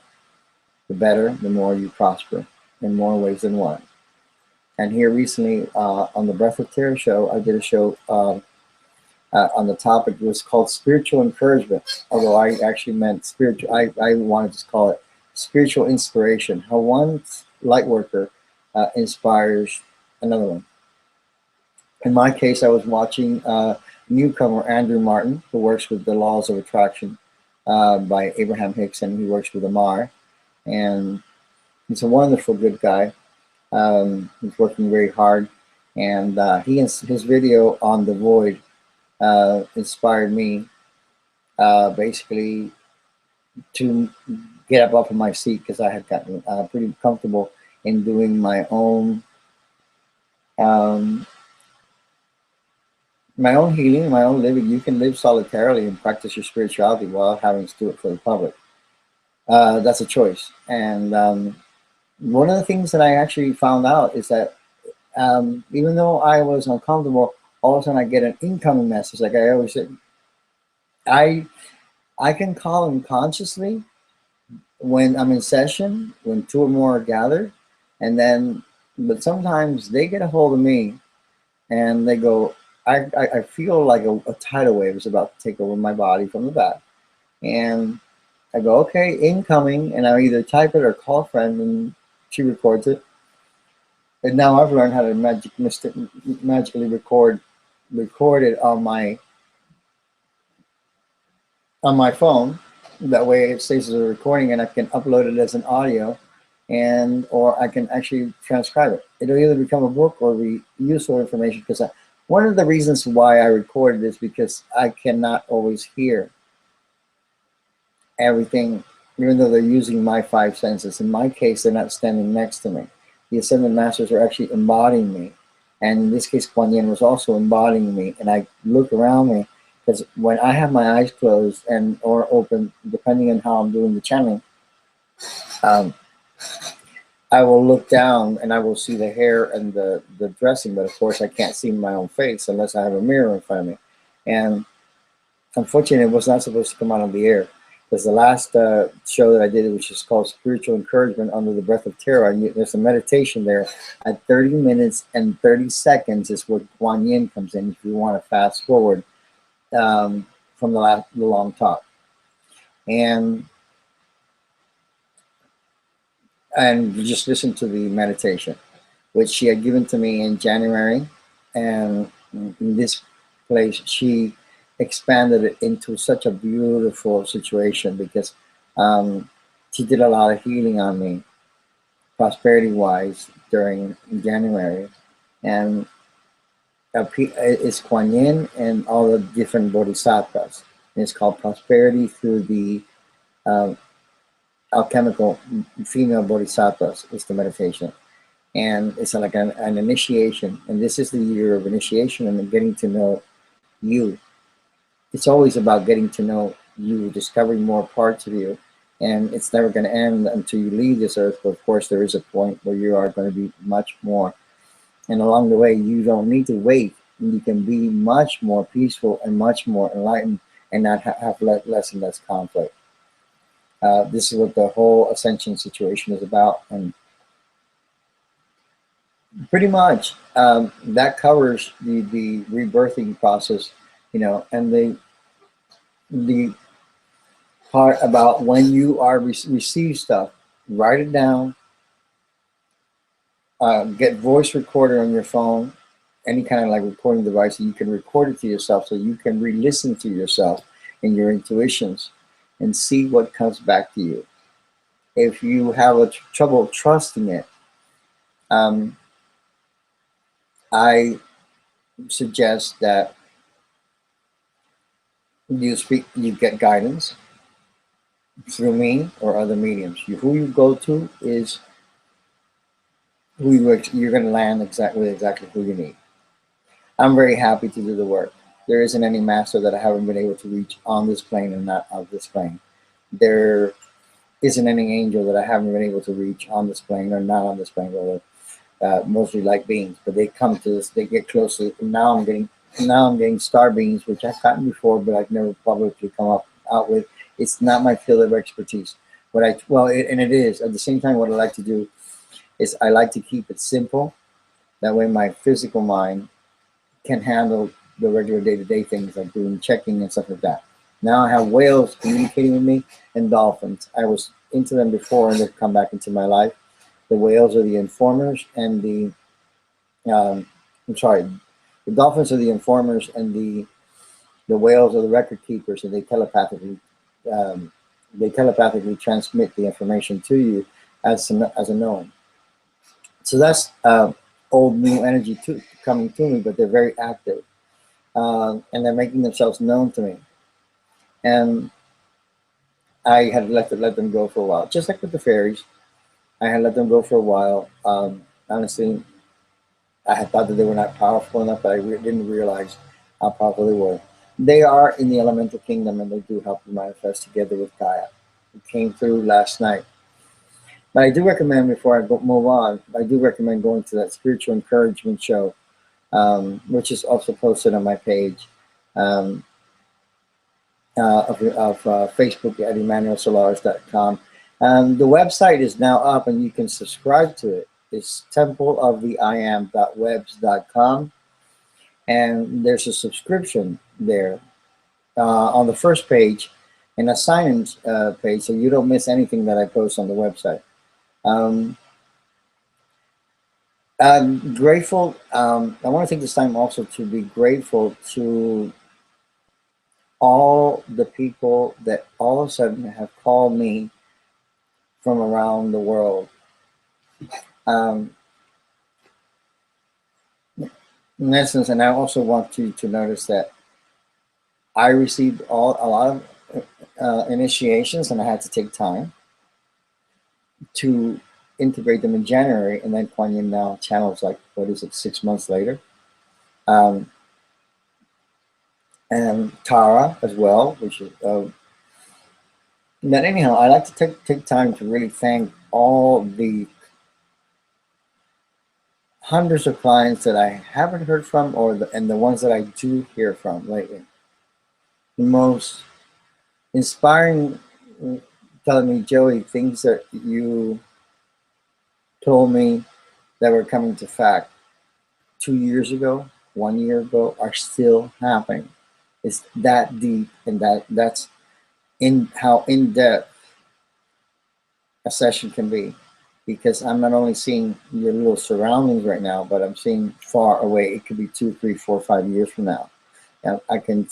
the better, the more you prosper in more ways than one. And here recently on the Breath of Terror show, I did a show on the topic. It was called spiritual encouragement, although I actually meant spiritual. I wanted to call it spiritual inspiration. How one light worker inspires another one. In my case, I was watching newcomer Andrew Martin, who works with the laws of attraction by Abraham Hicks, and he works with Amar. And he's a wonderful, good guy. He's working very hard. And his video on the void inspired me basically to get up off of my seat, because I had gotten pretty comfortable in doing my own healing, my own living. You can live solitarily and practice your spirituality while having to do it for the public. That's a choice. And one of the things that I actually found out is that even though I was uncomfortable, all of a sudden I get an incoming message. Like I always say, I can call them consciously when I'm in session, when two or more are gathered, and then, but sometimes they get a hold of me and they go, I feel like a tidal wave is about to take over my body from the back. And I go, okay, incoming, and I either type it or call a friend, and she records it. And now I've learned how to magically record it on my phone. That way it stays as a recording, and I can upload it as an audio, or I can actually transcribe it. It'll either become a book or be useful information, because one of the reasons why I recorded is because I cannot always hear everything, even though they're using my five senses. In my case, they're not standing next to me. The Ascended Masters are actually embodying me. And in this case, Kuan Yin was also embodying me. And I look around me, because when I have my eyes closed or open, depending on how I'm doing the channeling, I will look down and I will see the hair and the dressing, but of course I can't see my own face unless I have a mirror in front of me. And unfortunately, it was not supposed to come out on the air, because the last show that I did, which is called Spiritual Encouragement Under the Breath of Terror, there's a meditation there at 30 minutes and 30 seconds is where Kuan Yin comes in, if you want to fast forward from the long talk. And you just listen to the meditation, which she had given to me in January. And in this place, she expanded it into such a beautiful situation because she did a lot of healing on me, prosperity-wise, during January. And it's Kuan Yin and all the different bodhisattvas. And it's called Prosperity Through the Alchemical Female Bodhisattvas is the meditation. And it's like an initiation. And this is the year of initiation and getting to know you. It's always about getting to know you, discovering more parts of you. And it's never going to end until you leave this earth. But of course, there is a point where you are going to be much more. And along the way, you don't need to wait. You can be much more peaceful and much more enlightened and not have less and less conflict. This is what the whole Ascension situation is about. And pretty much that covers the rebirthing process, you know, and the part about when you are receive stuff, write it down, get voice recorder on your phone, any kind of like recording device, so you can record it to yourself so you can re-listen to yourself and your intuitions and see what comes back to you. If you have trouble trusting it, I suggest that you get guidance through me or other mediums. Who you go to is who you're going to land exactly who you need. I'm very happy to do the work. There isn't any master that I haven't been able to reach on this plane and not on this plane. There isn't any angel that I haven't been able to reach on this plane or not on this plane, rather. Mostly like beings, but they come to this, they get closer. Now I'm getting star beings, which I've gotten before, but I've never publicly come out with. It's not my field of expertise. And it is. At the same time, what I like to do is I like to keep it simple. That way my physical mind can handle the regular day-to-day things like doing checking and stuff like that. Now I have whales communicating with me and dolphins. I was into them before and they've come back into my life. The whales are the informers and the dolphins are the informers and the whales are the record keepers, and they telepathically transmit the information to you as a knowing. So that's old new energy coming to me, but they're very active and they're making themselves known to me. And I had let them go for a while, just like with the fairies. I had let them go for a while. Honestly, I had thought that they were not powerful enough, but I didn't realize how powerful they were. They are in the elemental kingdom, and they do help you manifest together with Gaia. It came through last night. But I do recommend, before I move on, I do recommend going to that spiritual encouragement show, which is also posted on my page of Facebook at EmanuelSolaris.com. The website is now up and you can subscribe to it. It's templeoftheiam.webs.com, and there's a subscription there on the first page and a sign-in page, so you don't miss anything that I post on the website. I'm grateful. I want to take this time also to be grateful to all the people that all of a sudden have called me from around the world. In essence, and I also want you to notice that I received a lot of initiations, and I had to take time to integrate them in January, and then Kuan Yin now channels, like, what is it, 6 months later. And Tara as well, which is but anyhow, I like to take time to really thank all the hundreds of clients that I haven't heard from, and the ones that I do hear from lately. The most inspiring, telling me, Joey, things that you told me that were coming to fact 2 years ago, 1 year ago, are still happening. It's that deep, and that's in how in-depth a session can be, because I'm not only seeing your little surroundings right now, but I'm seeing far away. It could be 2, 3, 4, 5 years from now. I can,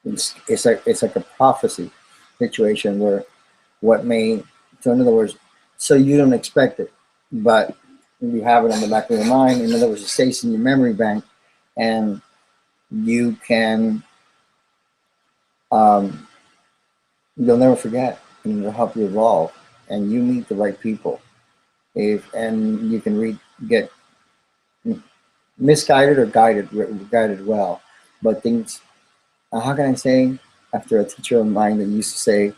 it's like a prophecy situation where what may, so in other words, so you don't expect it, but you have it on the back of your mind. In other words, it stays in your memory bank, and you can, you'll never forget, and it'll help you evolve, and you meet the right people. And you can get misguided or guided well, but things, how can I say, after a teacher of mine that used to say,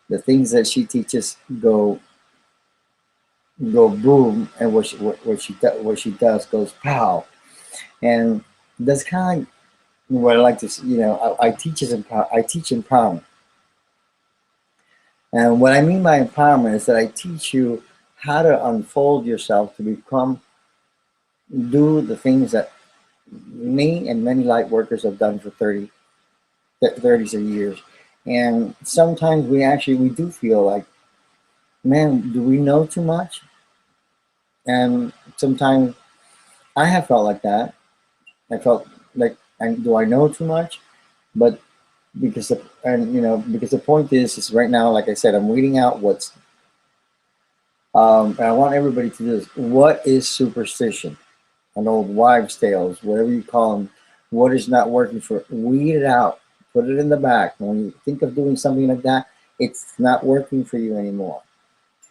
the things that she teaches go boom, and what she does goes pow. And that's kind of what I like to see. I teach empowerment. And what I mean by empowerment is that I teach you how to unfold yourself to do the things that me and many light workers have done for 30s of years. And sometimes we do feel like, man, do we know too much? And sometimes I have felt like that. I felt like, do I know too much? But because the point is right now, like I said, I'm weeding out what's, and I want everybody to do this. What is superstition? An old wives' tales, whatever you call them. What is not working for? Weed it out. Put it in the back. When you think of doing something like that, it's not working for you anymore.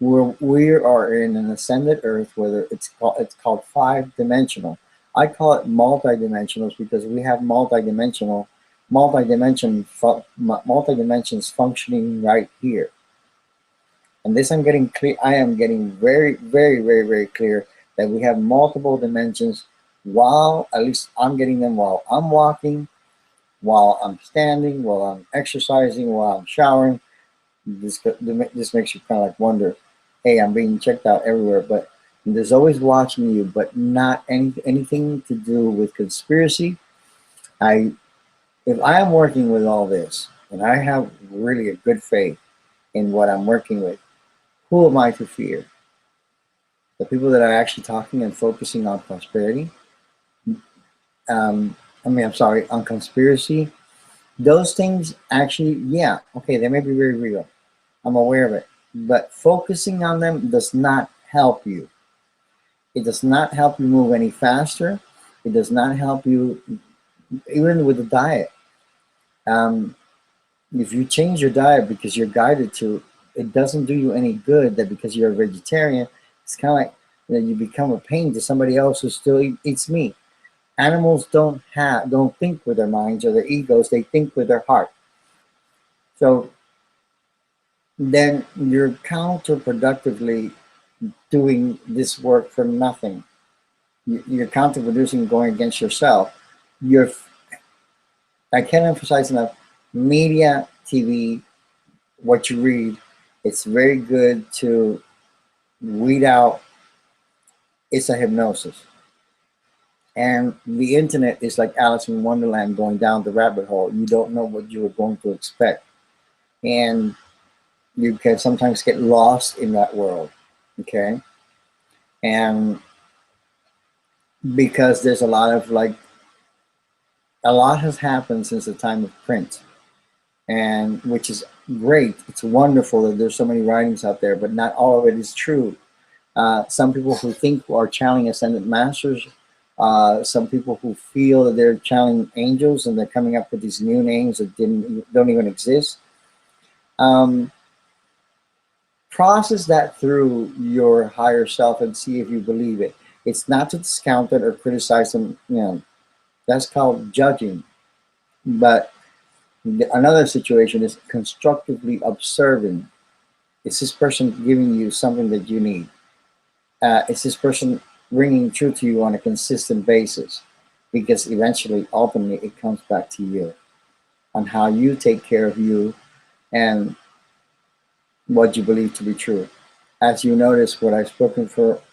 We are in an ascended earth, whether it's called 5-dimensional. I call it multi-dimensionals because we have multi-dimensions functioning right here. And this I am getting very, very, very, very clear that we have multiple dimensions, while at least I'm getting them while I'm walking, while I'm standing, while I'm exercising, while I'm showering. This makes you kind of like wonder, hey, I'm being checked out everywhere, but there's always watching you, but not anything to do with conspiracy. If I am working with all this, and I have really a good faith in what I'm working with, who am I to fear? The people that are actually talking and focusing on prosperity, on conspiracy, those things actually, yeah, okay, they may be very real. I'm aware of it. But focusing on them does not help you. It does not help you move any faster. It does not help you, even with the diet. If you change your diet because you're guided to, it doesn't do you any good. That because you're a vegetarian, it's kind of like you become a pain to somebody else who still eats meat. Animals don't think with their minds or their egos. They think with their heart. So then you're counterproductively doing this work for nothing. You're counterproducing, going against yourself. I can't emphasize enough, media, TV, what you read, it's very good to weed out. It's a hypnosis. And the internet is like Alice in Wonderland, going down the rabbit hole. You don't know what you are going to expect. And you can sometimes get lost in that world, okay? And because there's a lot has happened since the time of print, and which is great. It's wonderful that there's so many writings out there, but not all of it is true. Some people who think are channeling ascended masters, some people who feel that they're channeling angels, and they're coming up with these new names that don't even exist. Process that through your higher self and see if you believe it. It's not to discount it or criticize them. That's called judging. But another situation is constructively observing. Is this person giving you something that you need? Is this person ringing true to you on a consistent basis? Because eventually, ultimately, it comes back to you on how you take care of you and what you believe to be true. As you notice, what I've spoken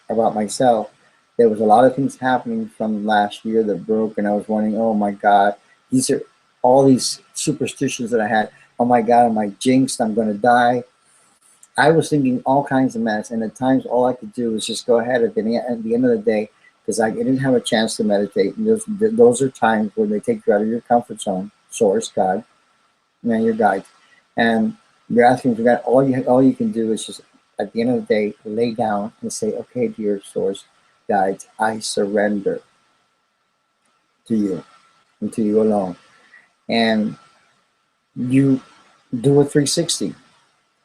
about myself, there was a lot of things happening from last year that broke, and I was wondering, oh my God, these are all these superstitions that I had. Oh my God, am I jinxed? I'm going to die. I was thinking all kinds of mess, and at times all I could do was just go ahead at the end of the day, because I didn't have a chance to meditate. And those are times when they take you out of your comfort zone, source, God, and then your guide. And you're asking for God. All you can do is just, at the end of the day, lay down and say, okay, dear source, guides, I surrender to you and to you alone. And you do a 360.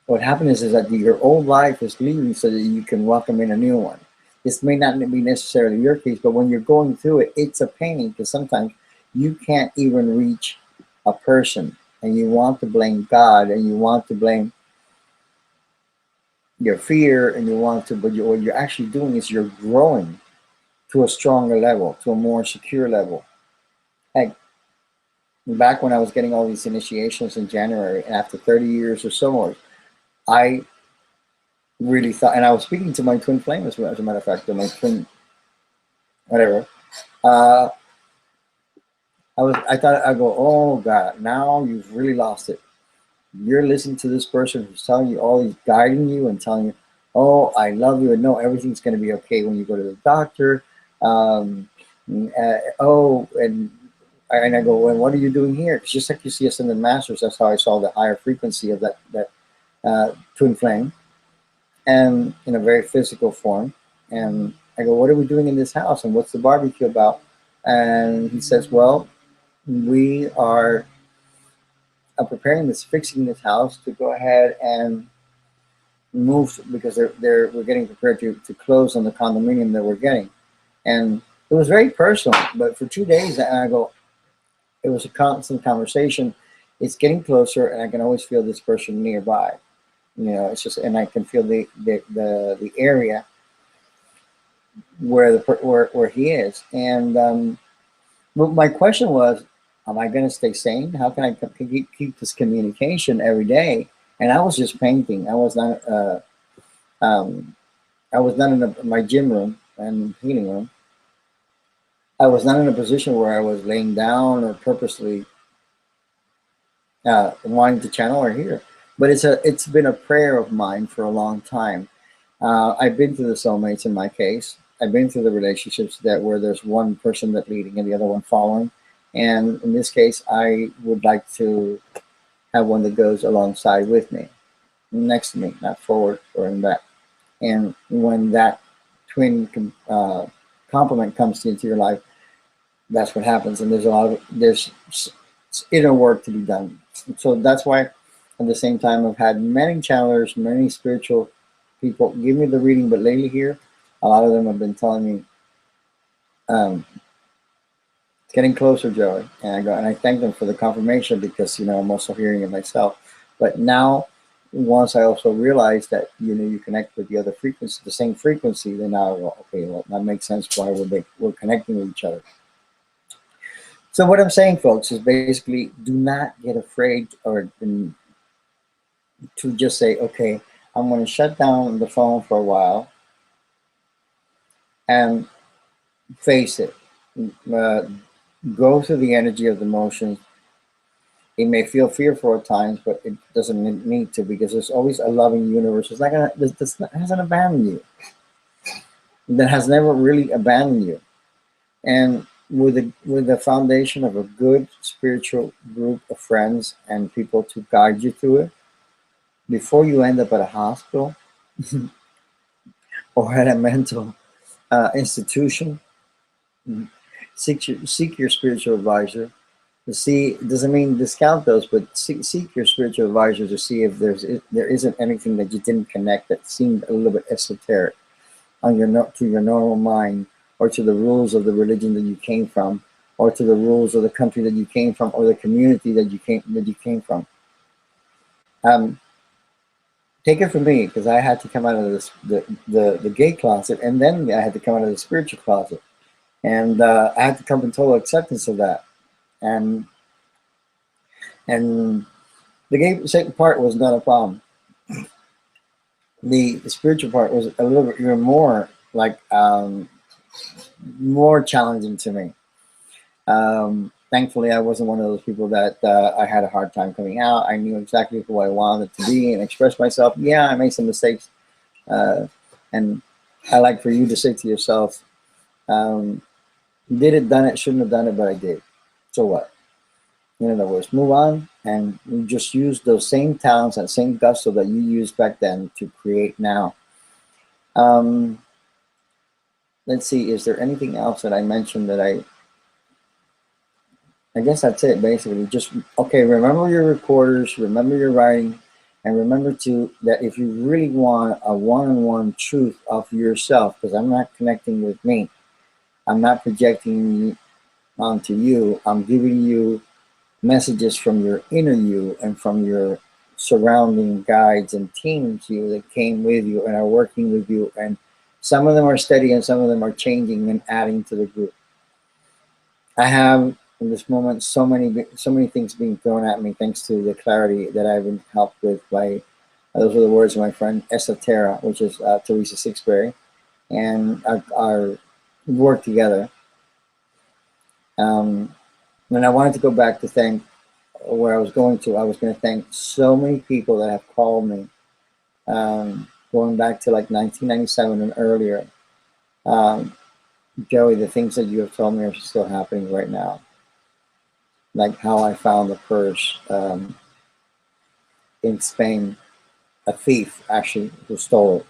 What happens is that your old life is leaving so that you can welcome in a new one. This may not be necessarily your case, but when you're going through it, it's a pain because sometimes you can't even reach a person and you want to blame God and you want to blame your fear and you want to, but what you're actually doing is you're growing to a stronger level, to a more secure level. Like back when I was getting all these initiations in January, and after 30 years or so, I really thought, and I was speaking to my twin flame as a matter of fact, or my twin, whatever. I thought I'd go, oh God, now you've really lost it. You're listening to this person who's telling you all, he's guiding you and telling you, oh, I love you, and no, everything's going to be okay when you go to the doctor. And I go, well, what are you doing here? It's just like you see us in the masters. That's how I saw the higher frequency of that twin flame, and in a very physical form. And I go, what are we doing in this house? And what's the barbecue about? And he says, well, we are fixing this house to go ahead and move, because we're getting prepared to close on the condominium that we're getting. And it was very personal, but for 2 days, and I go, it was a constant conversation. It's getting closer, and I can always feel this person nearby. You know, it's just, and I can feel the area where he is. And my question was, am I going to stay sane? How can I keep this communication every day? And I was just painting. I was not in my gym room and healing room. I was not in a position where I was laying down or purposely wanting to channel or hear. But it's been a prayer of mine for a long time. I've been through the soulmates in my case. I've been through the relationships where there's one person that's leading and the other one following. And in this case, I would like to have one that goes alongside with me, next to me, not forward or in back. And when that twin complement comes into your life, that's what happens. And there's inner work to be done. So that's why, at the same time, I've had many channelers, many spiritual people give me the reading, but lately here, a lot of them have been telling me, it's getting closer, Joey. And I thank them for the confirmation, because, I'm also hearing it myself. But now, once I also realize that, you connect with the other frequency, the same frequency, then I go, okay, well, that makes sense why we're connecting with each other. So what I'm saying, folks, is basically, do not get afraid or to just say, okay, I'm going to shut down the phone for a while and face it. Go through the energy of the emotions. It may feel fearful at times, but it doesn't need to, because there's always a loving universe. It's not gonna, that hasn't abandoned you. That has never really abandoned you. And with the foundation of a good spiritual group of friends and people to guide you through it, before you end up at a hospital or at a mental institution, seek your spiritual advisor. To see, it doesn't mean discount those, but seek your spiritual advisor to see if there isn't anything that you didn't connect that seemed a little bit esoteric on to your normal mind, or to the rules of the religion that you came from, or to the rules of the country that you came from, or the community that you came from. Take it from me, because I had to come out of the gay closet, and then I had to come out of the spiritual closet, and I had to come in total acceptance of that. And the gay part was not a problem. The spiritual part was a little bit even more like more challenging to me. Thankfully, I wasn't one of those people that I had a hard time coming out. I knew exactly who I wanted to be and express myself. Yeah, I made some mistakes, and I like for you to say to yourself, Did it, done it, shouldn't have done it, but I did. So what? In other words, move on and you just use those same talents and same gusto that you used back then to create now. Let's see, is there anything else that I mentioned that I guess that's it, basically. Just, okay, remember your recorders, remember your writing, and remember that if you really want a one-on-one truth of yourself, because I'm not connecting with me, I'm not projecting onto you, I'm giving you messages from your inner you and from your surrounding guides and teams you that came with you and are working with you, and some of them are steady and some of them are changing and adding to the group. I have in this moment so many things being thrown at me thanks to the clarity that I've been helped with by those are the words of my friend Esoterra, which is Teresa Sixbury, and our work together. And I wanted to go back to thank where I was going to thank so many people that have called me, going back to like 1997 and earlier. Joey, the things that you have told me are still happening right now. Like how I found the purse in Spain, a thief actually who stole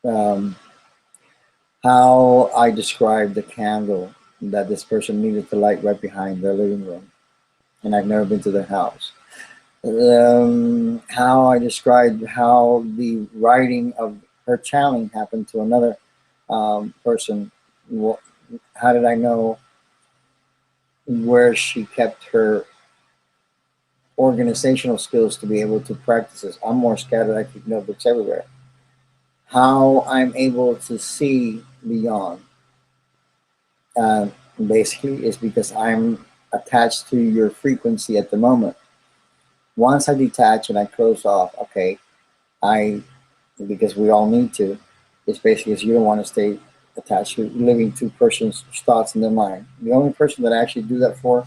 it. How I described the candle that this person needed to light right behind their living room, and I've never been to their house. How I described how the writing of her channeling happened to another person. How did I know where she kept her organizational skills to be able to practice this? I'm more scattered, I keep notebooks everywhere. How I'm able to see beyond, basically, is because I'm attached to your frequency at the moment. Once I detach and I close off, okay, because we all need to, it's basically because you don't want to stay attached to living two persons' thoughts in their mind. The only person that I actually do that for,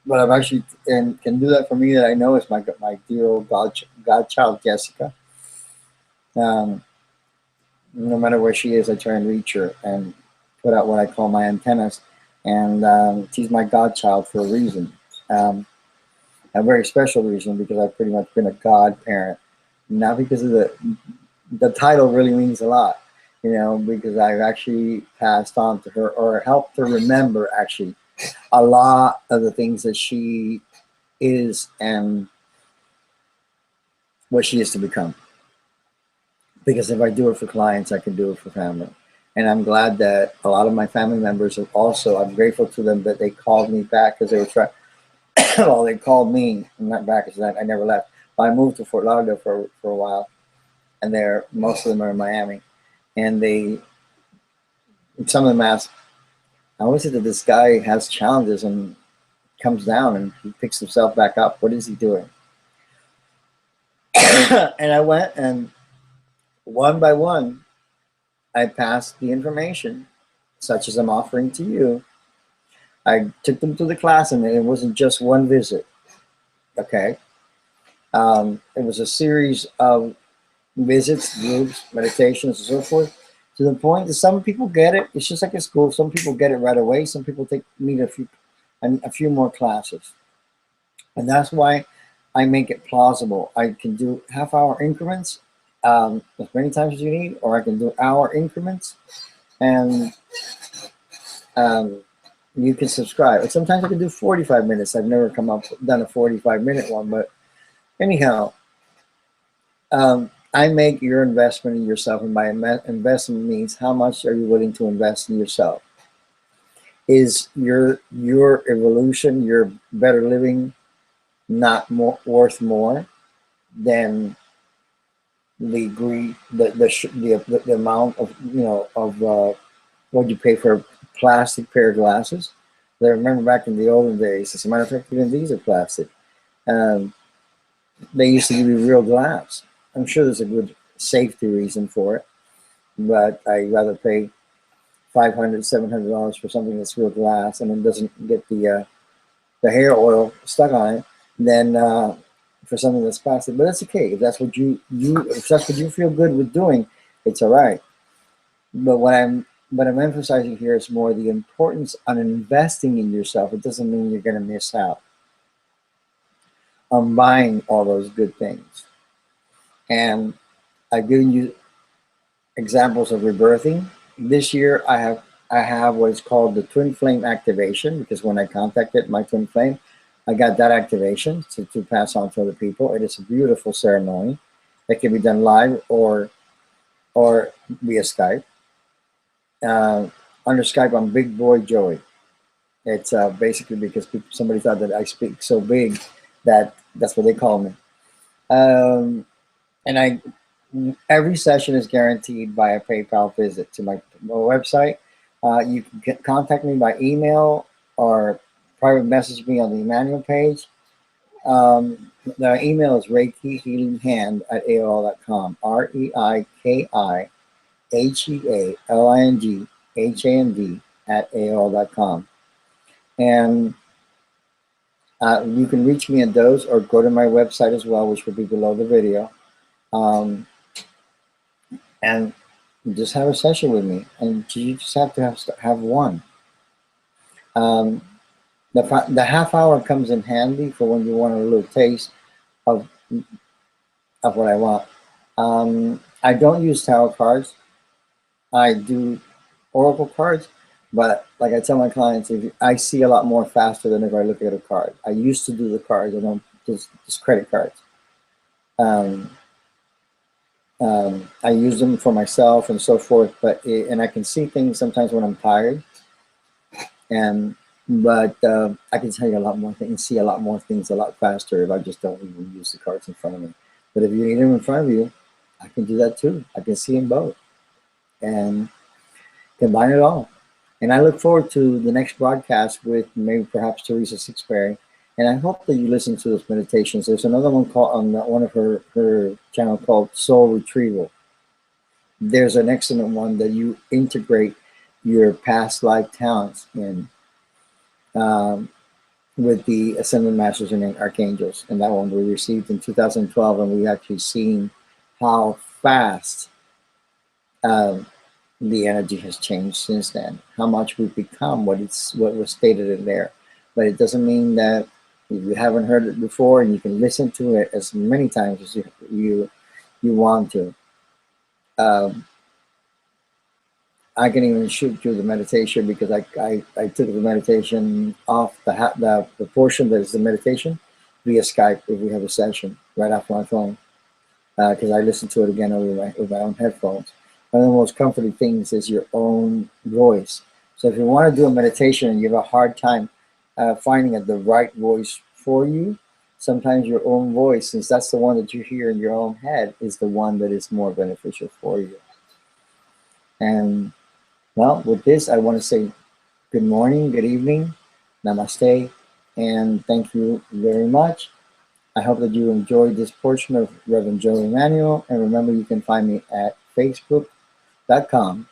but I've actually and can do that for me that I know is my dear old godchild Jessica. No matter where she is, I try and reach her and put out what I call my antennas, and she's my godchild for a reason, a very special reason, because I've pretty much been a godparent, not because of the title really means a lot, you know, because I've actually passed on to her or helped her remember actually a lot of the things that she is and what she is to become. Because if I do it for clients, I can do it for family. And I'm glad that a lot of my family members have also, I'm grateful to them that they called me back because they were trying, well, they called me, I'm not back because I never left. But I moved to Fort Lauderdale for a while, and most of them are in Miami. And some of them asked, how is it that this guy has challenges and comes down and he picks himself back up? What is he doing? And I went and one by one, I passed the information, such as I'm offering to you. I took them to the class, and it wasn't just one visit, okay? It was a series of visits, groups, meditations, and so forth, to the point that some people get it. It's just like a school. Some people get it right away. Some people need a few more classes. And that's why I make it plausible. I can do half-hour increments, as many times as you need, or I can do hour increments, and you can subscribe. And sometimes I can do 45 minutes. I've never done a 45-minute one, but anyhow, I make your investment in yourself, and by investment means how much are you willing to invest in yourself? Is your evolution, your better living, not worth more than the grieve, the amount of what you pay for a plastic pair of glasses? I remember back in the olden days, as a matter of fact, even these are plastic. They used to give you real glass. I'm sure there's a good safety reason for it, but I'd rather pay $500, $700 for something that's real glass and it doesn't get the hair oil stuck on it than for something that's plastic. But that's okay. If that's what you feel good with doing, it's all right. But what I'm But I'm emphasizing here is more the importance on investing in yourself. It doesn't mean you're going to miss out on buying all those good things. And I've given you examples of rebirthing. This year I have what is called the twin flame activation, because when I contacted my twin flame, I got that activation to pass on to other people. It is a beautiful ceremony that can be done live or via Skype. Under Skype, I'm Big Boy Joey. It's basically because somebody thought that I speak so big that that's what they call me. And every session is guaranteed by a PayPal visit to my website. You can contact me by email or private message me on the Emanuel page. The email is reikihealinghand@aol.com. ReikiHealingHand@aol.com. And you can reach me at those, or go to my website as well, which will be below the video. And just have a session with me, and you just have to have one. The half hour comes in handy for when you want a little taste of what I want. I don't use tarot cards. I do oracle cards, but like I tell my clients, I see a lot more faster than if I look at a card. I used to do the cards. I don't just credit cards. I use them for myself and so forth, and I can see things sometimes when I'm tired. But I can tell you a lot more things, see a lot more things a lot faster if I just don't even use the cards in front of me. But if you need them in front of you, I can do that too. I can see them both and combine it all. And I look forward to the next broadcast with maybe perhaps Teresa Sixberry. And I hope that you listen to those meditations. There's another one called on one of her channel called Soul Retrieval. There's an excellent one that you integrate your past life talents in with the Ascended Masters and Archangels. And that one we received in 2012, and we've actually seen how fast the energy has changed since then, how much we've become what was stated in there. But it doesn't mean that if you haven't heard it before, and you can listen to it as many times as you want to. I can even shoot through the meditation, because I took the meditation off the portion that is the meditation via Skype if we have a session right off my phone, because I listen to it again with my own headphones. One of the most comforting things is your own voice. So if you want to do a meditation and you have a hard time finding the right voice for you, sometimes your own voice, since that's the one that you hear in your own head, is the one that is more beneficial for you. And well, with this, I want to say good morning, good evening, namaste, and thank you very much. I hope that you enjoyed this portion of revjoeyemanuel, and remember, you can find me at facebook.com,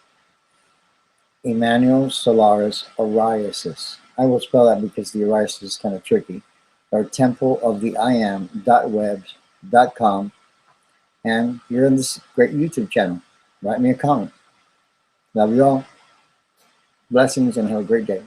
Emanuel Solaris Ariasis. I will spell that because the Ariasis is kind of tricky. Or templeoftheiam.webs.com, and you're in this great YouTube channel. Write me a comment. Love you all. Blessings, and have a great day.